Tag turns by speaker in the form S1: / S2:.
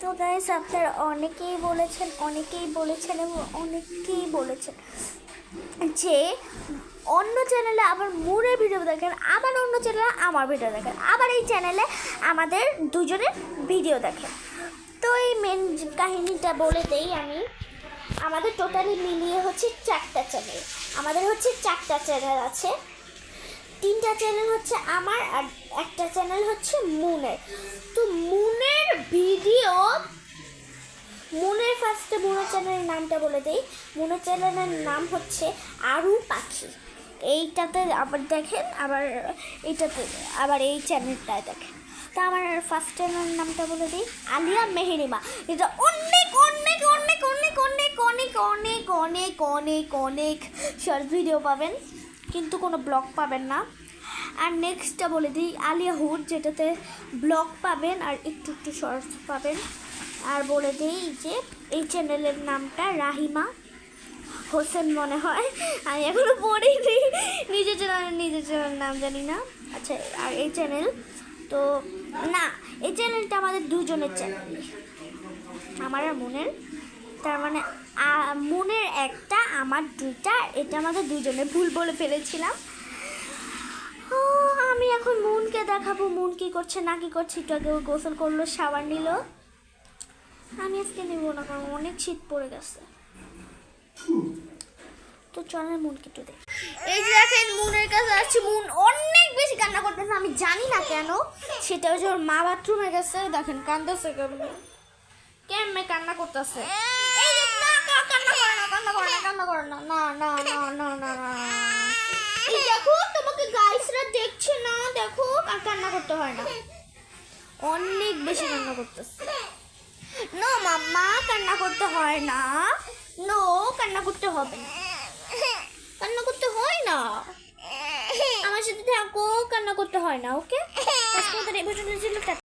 S1: তো গাইস, আপনারা অনেকেই বলেছেন এবং অনেকেই বলেছেন যে অন্য চ্যানেলে আবার মুনের ভিডিও দেখেন, আবার অন্য চ্যানেলে আমার ভিডিও দেখেন, আবার এই চ্যানেলে আমাদের দুজনের ভিডিও দেখেন। তো এই মেন কাহিনীটা বলে দেই আমি। আমাদের টোটালি মিলিয়ে হচ্ছে 4টা চ্যানেল। আমাদের হচ্ছে 4টা চ্যানেল আছে। 3টা চ্যানেল হচ্ছে আমার আর একটা চ্যানেল হচ্ছে মুনের। তো মুনের ভিডিও, মুনের ফার্স্টে মুনের চ্যানেলের নামটা বলে দেই। মুনের চ্যানেলের নাম হচ্ছে আরু পাখি। এইটাতে আবার দেখেন, আবার এইটাতে আবার এই চ্যানেলটায় দেখেন। তা আমার ফার্স্ট চ্যানেলের নামটা বলে দিই, আলিয়া মেহেরিমা। এটা অনেক অনেক অনেক অনেক অনেক অনেক অনেক অনেক অনেক অনেক শর্ট ভিডিও পাবেন, কিন্তু কোনো ব্লগ পাবেন না। আর নেক্সটটা বলে দিই আলিয়া হুড, যেটাতে ব্লগ পাবেন আর একটু একটু শর্টস পাবেন। আর বলে দিই যে এই চ্যানেলের নামটা রাহিমা হোসেন মনে হয়, আমি এখনো পড়িনি, নিজের চ্যানেলের নাম জানি না। আচ্ছা, আর এই চ্যানেল তো না, এই চ্যানেলটা আমাদের দুজনের চ্যানেল, আমার আর মনের। তার মানে মনের একটা, আমার 2টা, এটা আমাদের দুজনে ভুল বলে ফেলেছিলাম। আমি এখন মুনকে দেখাবো মুন কি করছে না কি করছে। একটু আগে গোসল করলো, শাওয়ার নিল। আমি আজকে নেব না, কারণ অনেক শীত পড়ে গেছে। তো চলেন মুনকে একটু দেখ। এই যে দেখেন, মুনের কাছে আসছে। মুন অনেক বেশি কান্না করতেছে, আমি জানি না কেন। সেটা হচ্ছে ওর মা বাথরুমে গেছে, দেখেন কান্দাছে কেমনে কান্না করতেছে। এই যে কান্না করে না না না না না না না। এই দেখো, তোমাকে গাইসরা দেখছে না, দেখো। আর কান্না করতে হয় না, অনেক বেশি কান্না করতেছে। নো মাম্মা, কান্না করতে হয় না। নো, কান্না করতে হবে না, কান্না করতে হয় না। আমার সাথে থাকো, কান্না করতে হয় না। ওকে, আজকে আমাদের এই ভিডিওটা ছিল।